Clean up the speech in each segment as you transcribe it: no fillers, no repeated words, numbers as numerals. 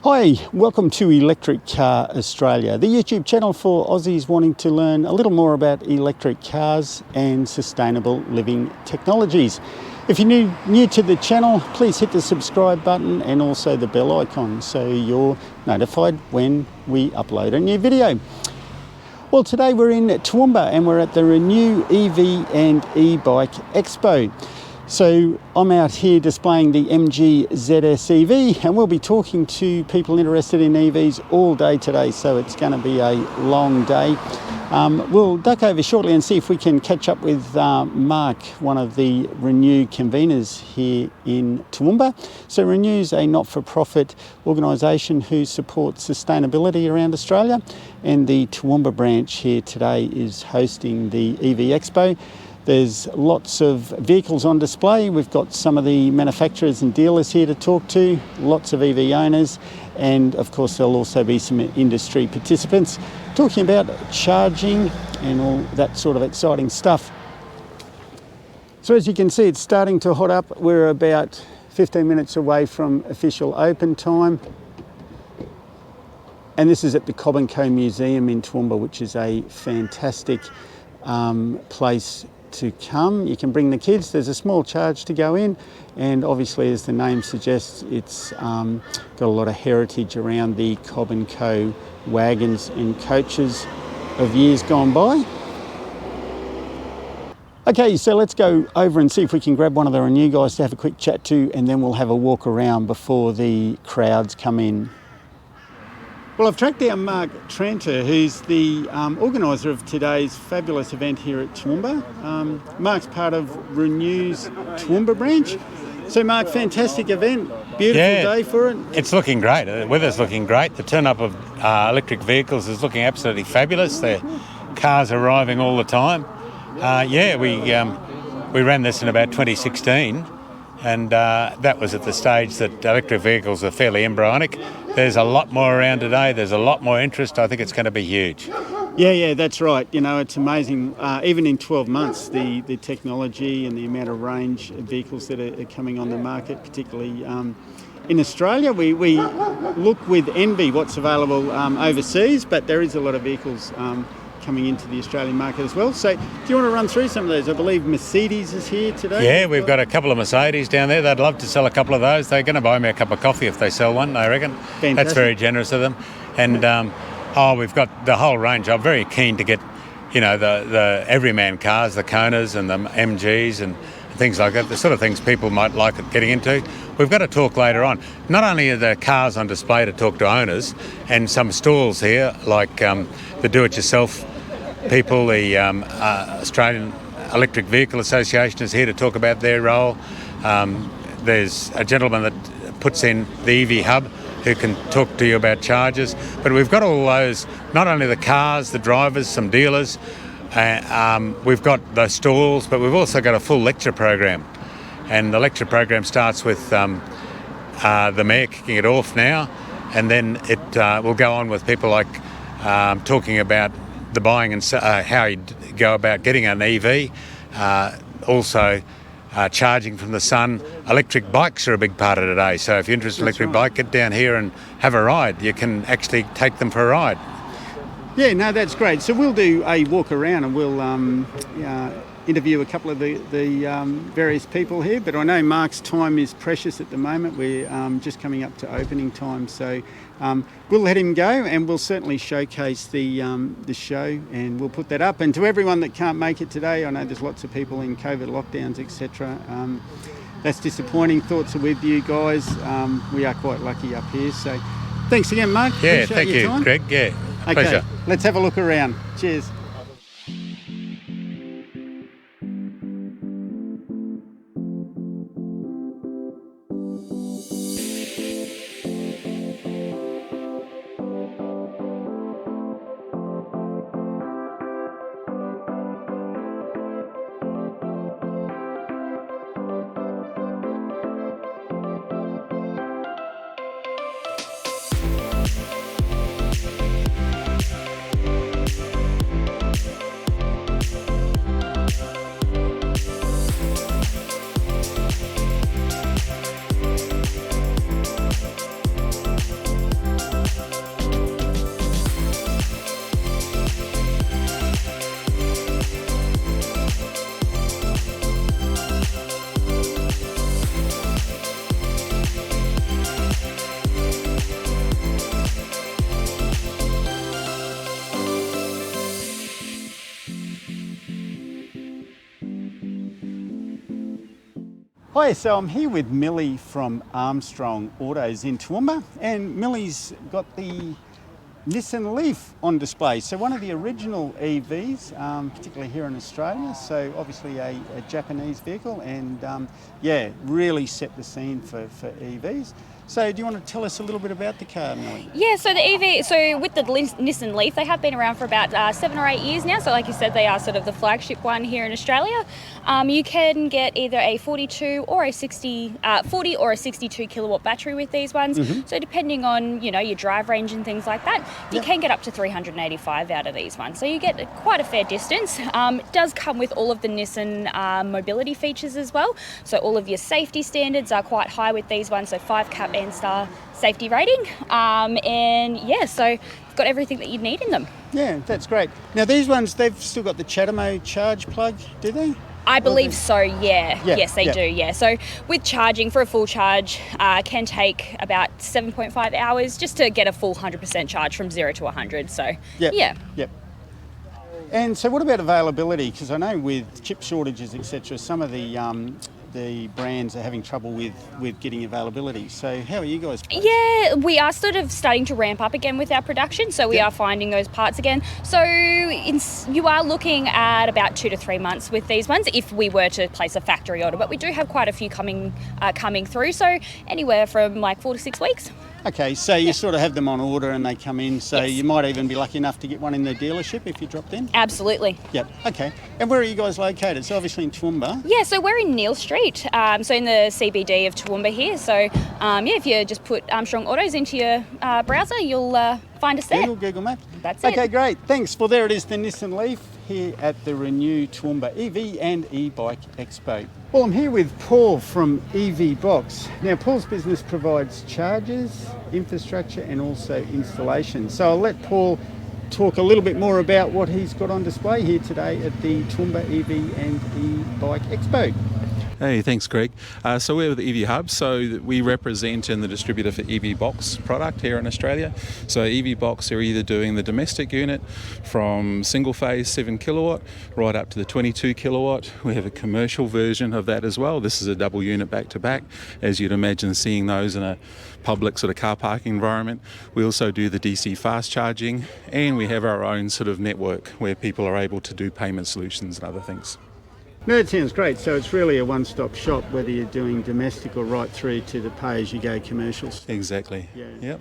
Hi, welcome to Electric Car Australia, the YouTube channel for Aussies wanting to learn a little more about electric cars and sustainable living technologies. If you're new to the channel, please hit the subscribe button and also the bell icon so you're notified when we upload a new video. Well, today we're in Toowoomba and we're at the Renew EV and E-Bike Expo. So I'm out here displaying the MG ZS EV and we'll be talking to people interested in EVs all day today, so it's going to be a long day. We'll duck over shortly and see if we can catch up with Mark, one of the Renew conveners here in Toowoomba. So Renew's a not-for-profit organisation who supports sustainability around Australia, and the Toowoomba branch here today is hosting the EV Expo. There's lots of vehicles on display. We've got some of the manufacturers and dealers here to talk to, lots of EV owners, and of course there'll also be some industry participants talking about charging and all that sort of exciting stuff. So as you can see, it's starting to hot up. We're about 15 minutes away from official open time. And this is at the Cobb and Co Museum in Toowoomba, which is a fantastic place to come. You can bring the kids. There's a small charge to go in, and obviously, as the name suggests, it's got a lot of heritage around the Cobb and Co wagons and coaches of years gone by. Okay, so let's go over and see if we can grab one of the Renew guys to have a quick chat to, and then we'll have a walk around before the crowds come in. Well, I've tracked down Mark Tranter, who's the organiser of today's fabulous event here at Toowoomba. Mark's part of Renew's Toowoomba branch. So Mark, fantastic event, beautiful day for it. It's looking great. The weather's looking great. The turn-up of electric vehicles is looking absolutely fabulous. The cars are arriving all the time. We ran this in about 2016. And that was at the stage that electric vehicles are fairly embryonic. There's a lot more around today. There's a lot more interest. I think it's going to be huge. Yeah, that's right. You know, it's amazing. Even in 12 months, the technology and the amount of range of vehicles that are coming on the market, particularly in Australia, we look with envy what's available overseas, but there is a lot of vehicles coming into the Australian market as well. So do you want to run through some of those? I believe Mercedes is here today. Yeah, we've got a couple of Mercedes down there. They'd love to sell a couple of those. They're going to buy me a cup of coffee if they sell one, I reckon. Fantastic. That's very generous of them. And we've got the whole range. I'm very keen to get, the everyman cars, the Konas and the MGs and things like that, the sort of things people might like getting into. We've got a talk later on. Not only are there cars on display to talk to owners and some stalls here, like the do-it-yourself people, the Australian Electric Vehicle Association is here to talk about their role. There's a gentleman that puts in the EV hub who can talk to you about chargers. But we've got all those, not only the cars, the drivers, some dealers, we've got the stalls, but we've also got a full lecture program. And the lecture program starts with the mayor kicking it off now, and then it will go on with people like talking about the buying and how you go about getting an EV, also charging from the sun. Electric bikes are a big part of today, so if you're interested in electric bike, get down here and have a ride. You can actually take them for a ride. Yeah, no, that's great. So we'll do a walk around and we'll interview a couple of the various people here, but I know Mark's time is precious at the moment. We're just coming up to opening time, so we'll let him go, and we'll certainly showcase the show, and we'll put that up. And to everyone that can't make it today, I know there's lots of people in COVID lockdowns, etc. That's disappointing. Thoughts are with you guys. We are quite lucky up here, so thanks again, Mark. Yeah, thank you, Greg. Yeah, okay, pleasure. Let's have a look around. Cheers. Hi, so I'm here with Millie from Armstrong Autos in Toowoomba, and Millie's got the Nissan Leaf on display. So one of the original EVs, particularly here in Australia. So obviously a Japanese vehicle, and really set the scene for EVs. So do you want to tell us a little bit about the car, Millie? Yeah, so the EV, so with the Nissan Leaf, they have been around for about 7 or 8 years now. So like you said, they are sort of the flagship one here in Australia. You can get either a 40 or a 62 kilowatt battery with these ones. Mm-hmm. So depending on, your drive range and things like that, you can get up to 385 out of these ones. So you get quite a fair distance. It does come with all of the Nissan mobility features as well. So all of your safety standards are quite high with these ones. So 5-cap N-star safety rating, so you've got everything that you need in them. Yeah, that's great. Now these ones, they've still got the Chatamo charge plug, do they? I believe so, yeah. Yes, they do, yeah. So with charging, for a full charge, can take about 7.5 hours just to get a full 100% charge from 0 to 100. So, Yep. And so what about availability? Because I know with chip shortages, etc., some of the brands are having trouble with getting availability. So how are you guys placed? Yeah, we are sort of starting to ramp up again with our production, so we are finding those parts again. So you are looking at about 2 to 3 months with these ones if we were to place a factory order, but we do have quite a few coming through, so anywhere from like 4 to 6 weeks. Okay, so you sort of have them on order and they come in, so you might even be lucky enough to get one in the dealership if you dropped in? Absolutely. Yep, okay. And where are you guys located? So obviously in Toowoomba. Yeah, so we're in Neil Street, so in the CBD of Toowoomba here. So if you just put Armstrong Autos into your browser, you'll find us there. Google Maps. That's it. Okay, great. Thanks. Well, there it is, the Nissan Leaf here at the Renew Toowoomba EV and E-Bike Expo. Well, I'm here with Paul from EV Box. Now, Paul's business provides chargers, infrastructure and also installation. So I'll let Paul talk a little bit more about what he's got on display here today at the Toowoomba EV and E-Bike Expo. Hey, thanks, Greg. So we're with EV Hub, so we represent and the distributor for EV Box product here in Australia. So EV Box are either doing the domestic unit from single phase 7 kilowatt right up to the 22 kilowatt. We have a commercial version of that as well. This is a double unit back to back, as you'd imagine seeing those in a public sort of car parking environment. We also do the DC fast charging, and we have our own sort of network where people are able to do payment solutions and other things. No, that sounds great. So it's really a one-stop shop, whether you're doing domestic or right through to the pay-as-you-go commercials. Exactly. Yeah. Yep.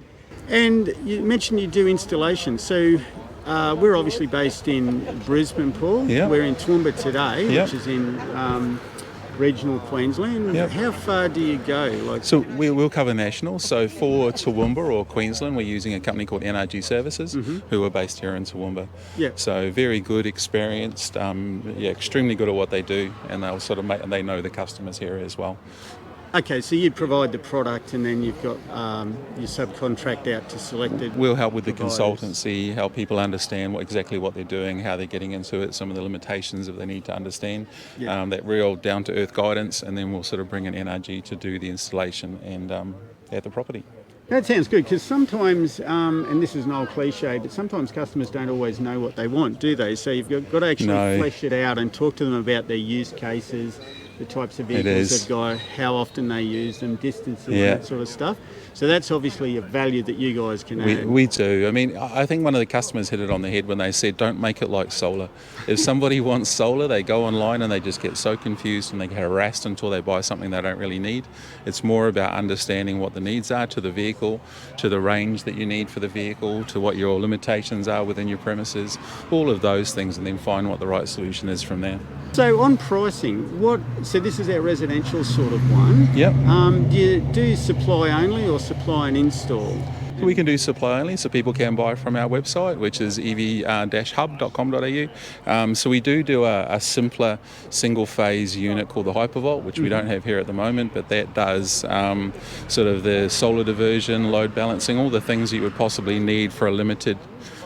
And you mentioned you do installation. So we're obviously based in Brisbane, Paul. Yep. We're in Toowoomba today, Yep. which is in regional Queensland. Yep. How far do you go? So we'll cover national. So for Toowoomba or Queensland, we're using a company called NRG Services, who are based here in Toowoomba. Yep. So very good, experienced, extremely good at what they do, and they'll sort of they know the customers here as well. Okay, so you provide the product and then you've got your subcontract out to selected. We'll help with the providers. consultancy, help people understand exactly what they're doing, how they're getting into it, some of the limitations that they need to understand, that real down-to-earth guidance, and then we'll sort of bring in NRG to do the installation and at the property. That sounds good, because sometimes, and this is an old cliche, but sometimes customers don't always know what they want, do they? So you've got to actually flesh it out and talk to them about their use cases, the types of vehicles they've got, how often they use them, distances, and that sort of stuff. So that's obviously a value that you guys can add. We do. I mean, I think one of the customers hit it on the head when they said, don't make it like solar. If somebody wants solar, they go online and they just get so confused and they get harassed until they buy something they don't really need. It's more about understanding what the needs are to the vehicle, to the range that you need for the vehicle, to what your limitations are within your premises, all of those things, and then find what the right solution is from there. So on pricing, so this is our residential sort of one. Yep. Do you do supply only or supply and install? We can do supply only, so people can buy from our website, which is ev-hub.com.au. So we do a simpler single-phase unit called the Hypervolt, which we don't have here at the moment, but that does sort of the solar diversion, load balancing, all the things that you would possibly need for a limited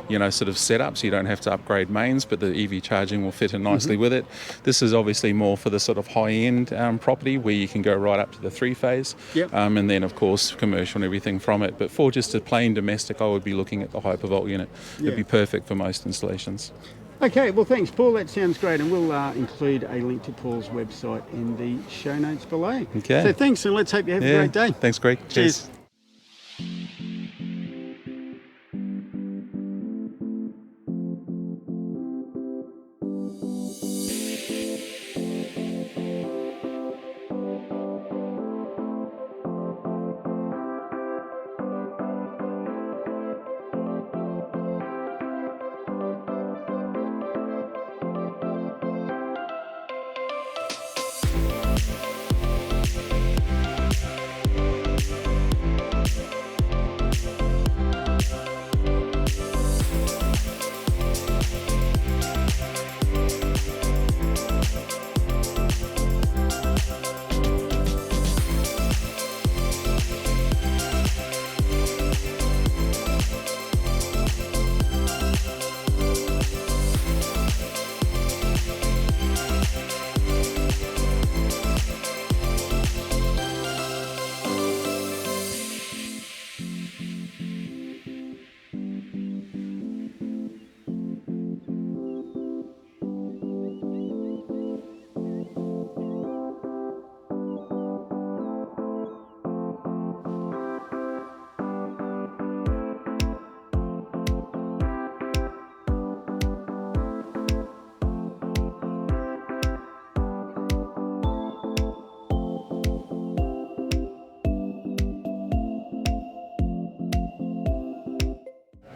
sort of setup, so you don't have to upgrade mains, but the EV charging will fit in nicely with it. This is obviously more for the sort of high-end property where you can go right up to the 3-phase, and then of course commercial and everything from it. But for just a plain domestic, I would be looking at the Hypervolt unit. It'd be perfect for most installations. Okay, well, thanks, Paul. That sounds great, and we'll include a link to Paul's website in the show notes below. Okay. So thanks, and let's hope you have a great day. Thanks, Greg. Cheers.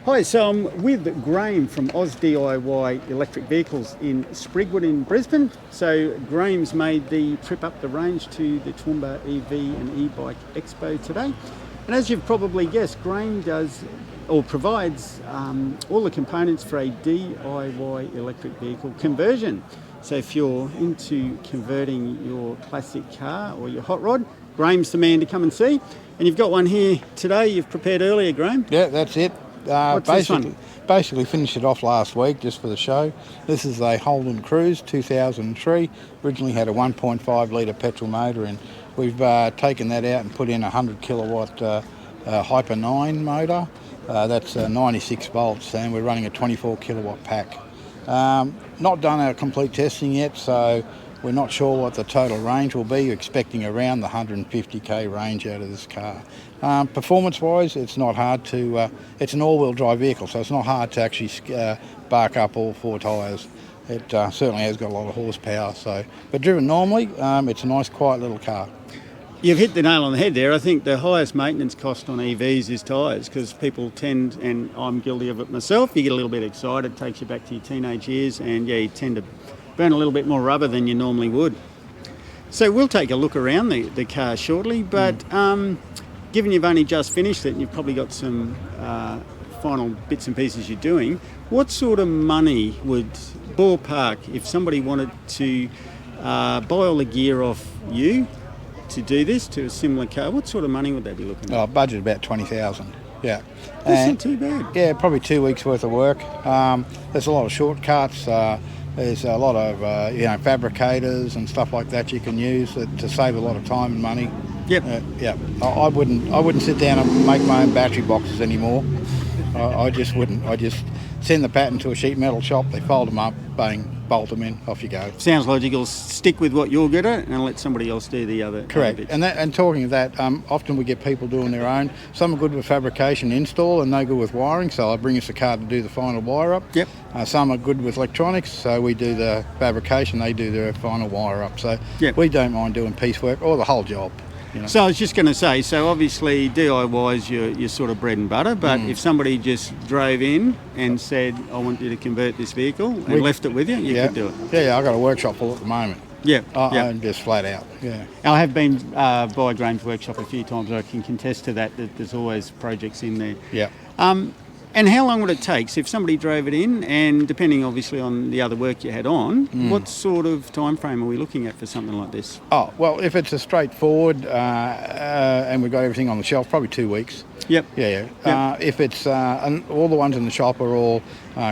Hi, so I'm with Graham from Oz DIY Electric Vehicles in Sprigwood in Brisbane. So Graham's made the trip up the range to the Toowoomba EV and E-Bike Expo today. And as you've probably guessed, Graham does or provides all the components for a DIY electric vehicle conversion. So if you're into converting your classic car or your hot rod, Graham's the man to come and see. And you've got one here today you've prepared earlier, Graham. Yeah, that's it. What's this one? Basically finished it off last week just for the show. This is a Holden Cruise 2003. Originally had a 1.5 litre petrol motor, and we've taken that out and put in a 100 kilowatt Hyper 9 motor. That's 96 volts, and we're running a 24 kilowatt pack. Not done our complete testing yet, so we're not sure what the total range will be. We're expecting around the 150k range out of this car. Performance-wise, it's not hard to. It's an all-wheel drive vehicle, so it's not hard to actually bark up all four tyres. It certainly has got a lot of horsepower. So, but driven normally, it's a nice, quiet little car. You've hit the nail on the head there. I think the highest maintenance cost on EVs is tyres, because people tend, and I'm guilty of it myself, you get a little bit excited, takes you back to your teenage years, and yeah, you tend to burn a little bit more rubber than you normally would. So we'll take a look around the car shortly, but given you've only just finished it and you've probably got some final bits and pieces you're doing, what sort of money would ballpark, if somebody wanted to buy all the gear off you to do this, to a similar car, what sort of money would they be looking at? Budget about 20,000. Yeah. That's not too bad. Yeah, probably 2 weeks worth of work. There's a lot of shortcuts. There's a lot of fabricators and stuff like that you can use to save a lot of time and money. Yep. I wouldn't sit down and make my own battery boxes anymore. I just wouldn't. I just send the pattern to a sheet metal shop. They fold them up, bang, bolt them in, off you go. Sounds logical. Stick with what you're good at and let somebody else do the other. Correct. Bits. And talking of that, often we get people doing their own. Some are good with fabrication install and no good with wiring, so I bring us a car to do the final wire up. Yep. Some are good with electronics, so we do the fabrication, they do their final wire up. So yep. We don't mind doing piecework or the whole job. You know. So I was just going to say, so obviously DIY is your sort of bread and butter, but if somebody just drove in and said, I want you to convert this vehicle and left it with you, you could do it. Yeah, I've got a workshop full at the moment. Yeah. I'm just flat out, yeah. I have been by Graham's workshop a few times. I can contest to that there's always projects in there. Yeah. And how long would it take? So if somebody drove it in, and depending obviously on the other work you had on, what sort of time frame are we looking at for something like this? Oh, well, if it's a straightforward and we've got everything on the shelf, probably 2 weeks. Yep. Yeah. Yep. If it's, and all the ones in the shop are all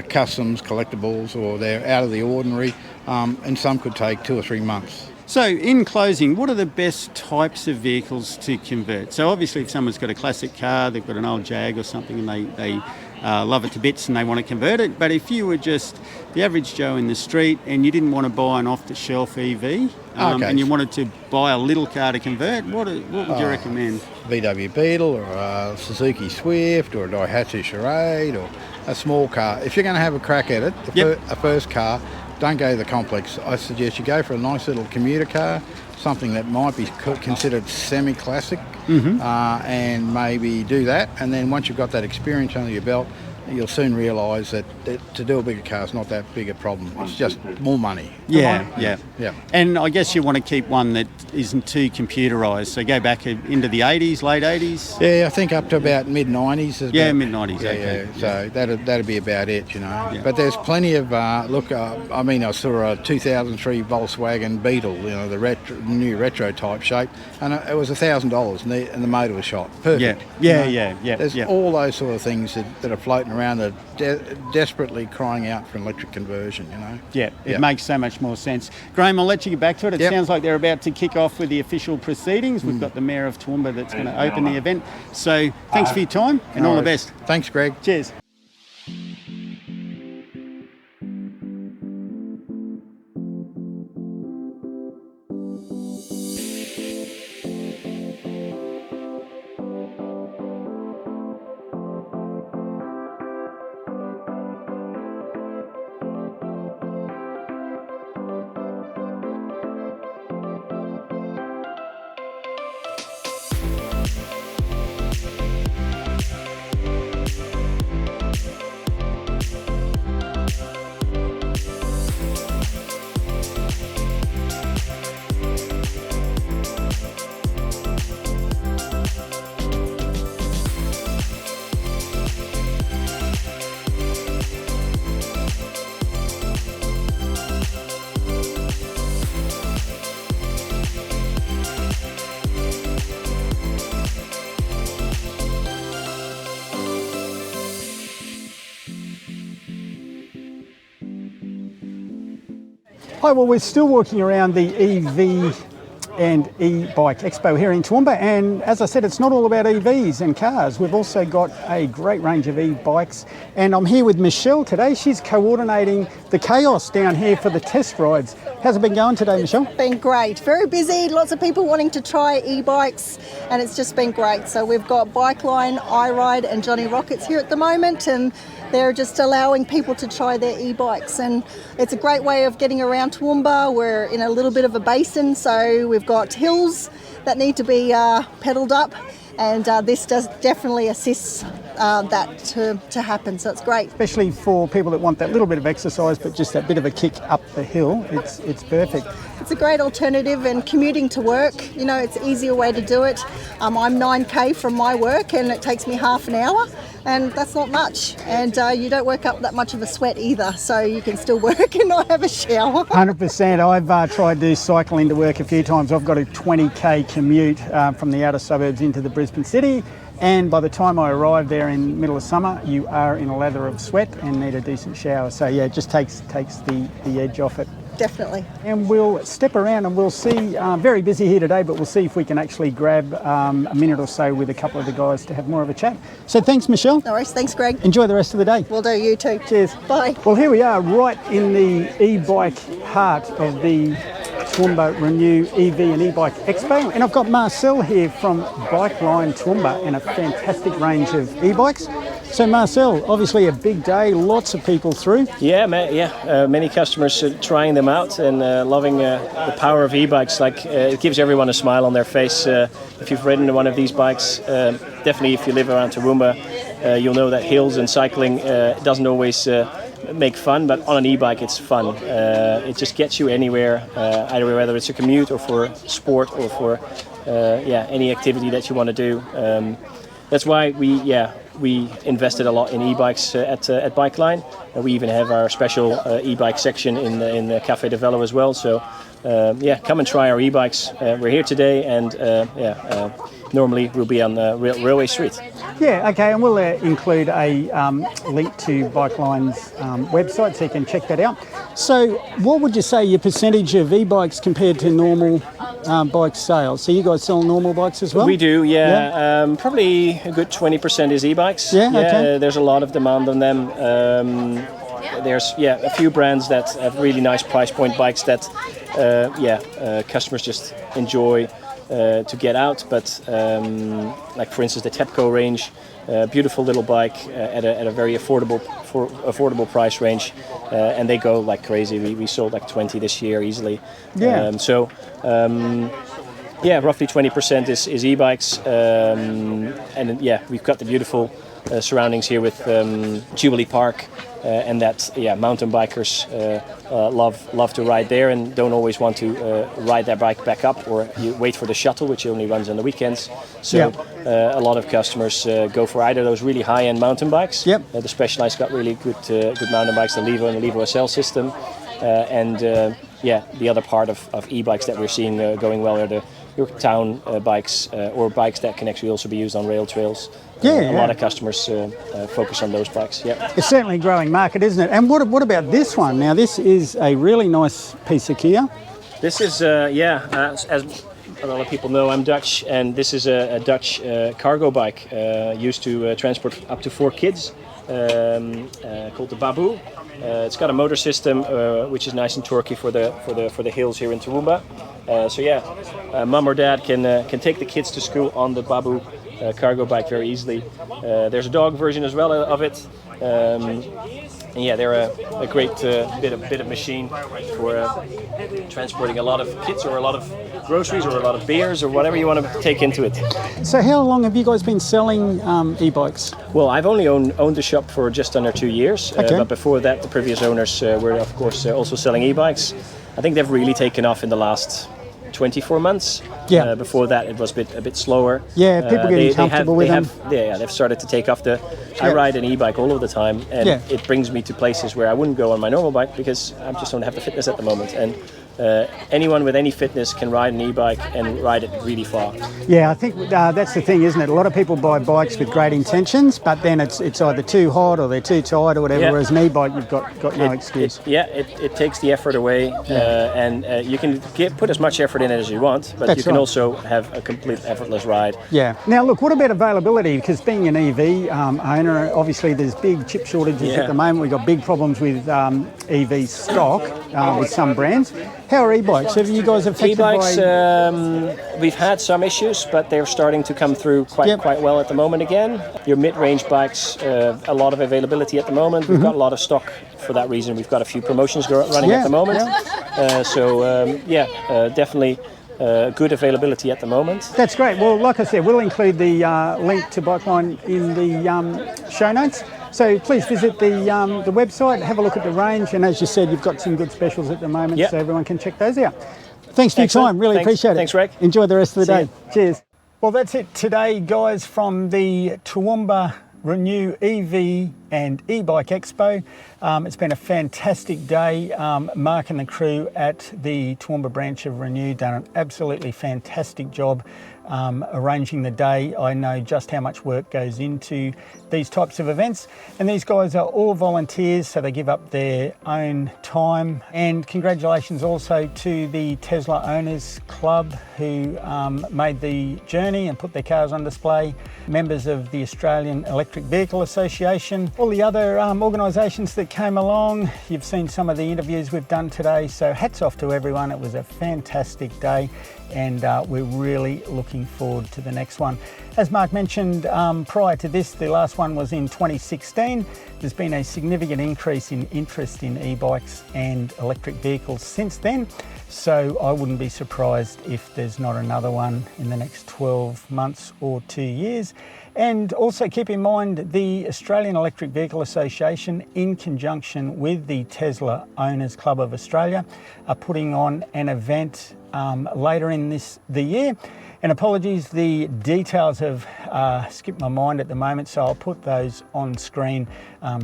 customs, collectibles, or they're out of the ordinary, and some could take 2 or 3 months. So in closing, what are the best types of vehicles to convert? So obviously if someone's got a classic car, they've got an old Jag or something and they love it to bits and they want to convert it. But if you were just the average Joe in the street and you didn't want to buy an off-the-shelf EV and you wanted to buy a little car to convert, what would you recommend? VW Beetle or a Suzuki Swift or a Daihatsu Charade or a small car. If you're going to have a crack at it, a first car, don't go to the complex. I suggest you go for a nice little commuter car, something that might be considered semi-classic, and maybe do that. And then once you've got that experience under your belt, you'll soon realise that to do a bigger car is not that big a problem. It's just more money. Yeah. And I guess you want to keep one that isn't too computerised. So go back into the 80s, late 80s? Yeah, I think up to about mid-90s. Yeah, mid-90s, okay. So that'd be about it, you know. Yeah. But there's plenty of, I saw a 2003 Volkswagen Beetle, you know, the new retro type shape, and it was $1,000 and the motor was shot. Perfect. Yeah. There's all those sort of things that are floating around that are desperately crying out for an electric conversion, you know. Yeah, it makes so much more sense. Graham, I'll let you get back to it. It sounds like they're about to kick off with the official proceedings. We've got the Mayor of Toowoomba that's going to open the event. So thanks for your time and all the best. Thanks, Greg. Cheers. Hi, well, we're still walking around the EV and E-Bike Expo here in Toowoomba, and as I said, it's not all about EVs and cars. We've also got a great range of e-bikes, and I'm here with Michelle today. She's coordinating the chaos down here for the test rides. How's it been going today, Michelle? Been great, very busy, lots of people wanting to try e-bikes, and it's just been great. So we've got Bikeline, iRide and Johnny Rockets here at the moment, and they're just allowing people to try their e-bikes, and it's a great way of getting around Toowoomba. We're in a little bit of a basin, so we've got hills that need to be pedalled up, and this does definitely assist that to happen, so it's great. Especially for people that want that little bit of exercise but just that bit of a kick up the hill, it's perfect. It's a great alternative, and commuting to work, you know, it's an easier way to do it. I'm 9k from my work and it takes me half an hour, and that's not much, and you don't work up that much of a sweat either, so you can still work and not have a shower. 100%. I've tried to cycle into work a few times. I've got a 20k commute from the outer suburbs into the Brisbane city, and by the time I arrive there in the middle of summer, you are in a lather of sweat and need a decent shower. So yeah, it just takes the edge off it. Definitely. And we'll step around and we'll see, very busy here today, but we'll see if we can actually grab a minute or so with a couple of the guys to have more of a chat. So thanks, Michelle. No worries, thanks, Greg. Enjoy the rest of the day. Will do, you too. Cheers. Bye. Well, here we are right in the e-bike heart of the Toowoomba Renew EV and E-Bike Expo, and I've got Marcel here from Bikeline Toowoomba and a fantastic range of e-bikes. So Marcel, obviously a big day, lots of people through. Many customers trying them out and loving the power of e-bikes. It gives everyone a smile on their face. If you've ridden one of these bikes, definitely if you live around Toowoomba, you'll know that hills and cycling doesn't always make fun, but on an e-bike it's fun. It just gets you anywhere, either whether it's a commute or for sport or for any activity that you want to do. That's why we invested a lot in e-bikes at Bikeline. We even have our special e-bike section in the Café de Velo as well. So come and try our e-bikes. We're here today, and normally we'll be on the Railway Street. Yeah, okay, and we'll include a link to Bikeline's website so you can check that out. So what would you say your percentage of e-bikes compared to normal bike sales? So you guys sell normal bikes as well? We do, yeah. Probably a good 20% is e-bikes. Yeah, okay. There's a lot of demand on them. There's a few brands that have really nice price point bikes that customers just enjoy to get out, but like for instance the TEPCO range, beautiful little bike at a very affordable price range, and they go like crazy. We sold like 20 this year easily. Roughly 20% is e-bikes, and we've got the beautiful surroundings here with Jubilee Park, and that mountain bikers love to ride there and don't always want to ride their bike back up, or you wait for the shuttle, which only runs on the weekends. So a lot of customers go for either those really high-end mountain bikes. The Specialized got really good mountain bikes, the Levo and the Levo SL system, and the other part of e-bikes that we're seeing going well are your town bikes, or bikes that can actually also be used on rail trails. A lot of customers focus on those bikes. It's certainly a growing market, isn't it? And what about this one? Now, this is a really nice piece of gear. This is, as a lot of people know, I'm Dutch, and this is a Dutch cargo bike used to transport up to 4 kids, called the Babu. It's got a motor system which is nice and torquey for the hills here in Toowoomba. Mum or dad can take the kids to school on the Babu cargo bike very easily. There's a dog version as well of it. They're a great bit of machine for transporting a lot of kids, or a lot of groceries, or a lot of beers, or whatever you want to take into it. So how long have you guys been selling e-bikes? Well, I've only owned the shop for just under 2 years, but before that the previous owners were of course also selling e-bikes. I think they've really taken off in the last 24 months. Before that it was a bit slower. People getting comfortable with them. They've started to take off. I ride an e-bike all of the time, and it brings me to places where I wouldn't go on my normal bike because I just don't have the fitness at the moment. And anyone with any fitness can ride an e-bike and ride it really far. Yeah, I think that's the thing, isn't it? A lot of people buy bikes with great intentions, but then it's either too hot or they're too tight or whatever, whereas an e-bike, you've got no excuse. It takes the effort away, and you can put as much effort in it as you want, but you can also have a complete effortless ride. Yeah. Now, look, what about availability? Because being an EV owner, obviously there's big chip shortages at the moment. We've got big problems with EV stock with some brands. How are e-bikes? Have you guys affected e-bikes, we've had some issues, but they're starting to come through quite well at the moment again. Your mid-range bikes, a lot of availability at the moment. We've got a lot of stock for that reason. We've got a few promotions running at the moment. Definitely good availability at the moment. That's great. Well, like I said, we'll include the link to Bikeline in the show notes. So please visit the website, have a look at the range, and as you said, you've got some good specials at the moment, so everyone can check those out. Thanks for your time, really appreciate it. Thanks, Greg. Enjoy the rest of the day. Cheers. Well, that's it today, guys, from the Toowoomba Renew EV and E-Bike Expo. It's been a fantastic day. Mark and the crew at the Toowoomba branch of Renew done an absolutely fantastic job arranging the day. I know just how much work goes into these types of events, and these guys are all volunteers, so they give up their own time. And congratulations also to the Tesla Owners Club who made the journey and put their cars on display, members of the Australian Electric Vehicle Association, all the other organisations that came along. You've seen some of the interviews we've done today, so hats off to everyone. It was a fantastic day, and we're really looking forward to the next one. As Mark mentioned, prior to this, the last one was in 2016. There's been a significant increase in interest in e-bikes and electric vehicles since then, so I wouldn't be surprised if there's not another one in the next 12 months or 2 years. And also keep in mind the Australian Electric Vehicle Association, in conjunction with the Tesla Owners Club of Australia, are putting on an event later in the year, and And apologies, the details have skipped my mind at the moment, so I'll put those on screen.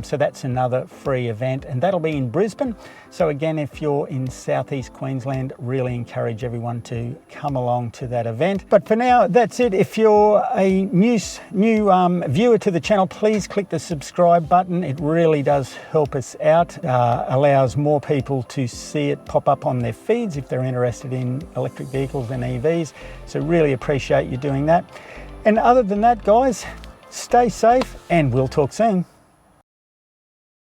So that's another free event, and that'll be in Brisbane. So again, if you're in southeast Queensland, really encourage everyone to come along to that event. But for now, that's it. If you're a new viewer to the channel, please click the subscribe button. It really does help us out, allows more people to see it pop up on their feeds if they're interested in electric vehicles and EVs. So really appreciate you doing that. And other than that, guys, stay safe and we'll talk soon.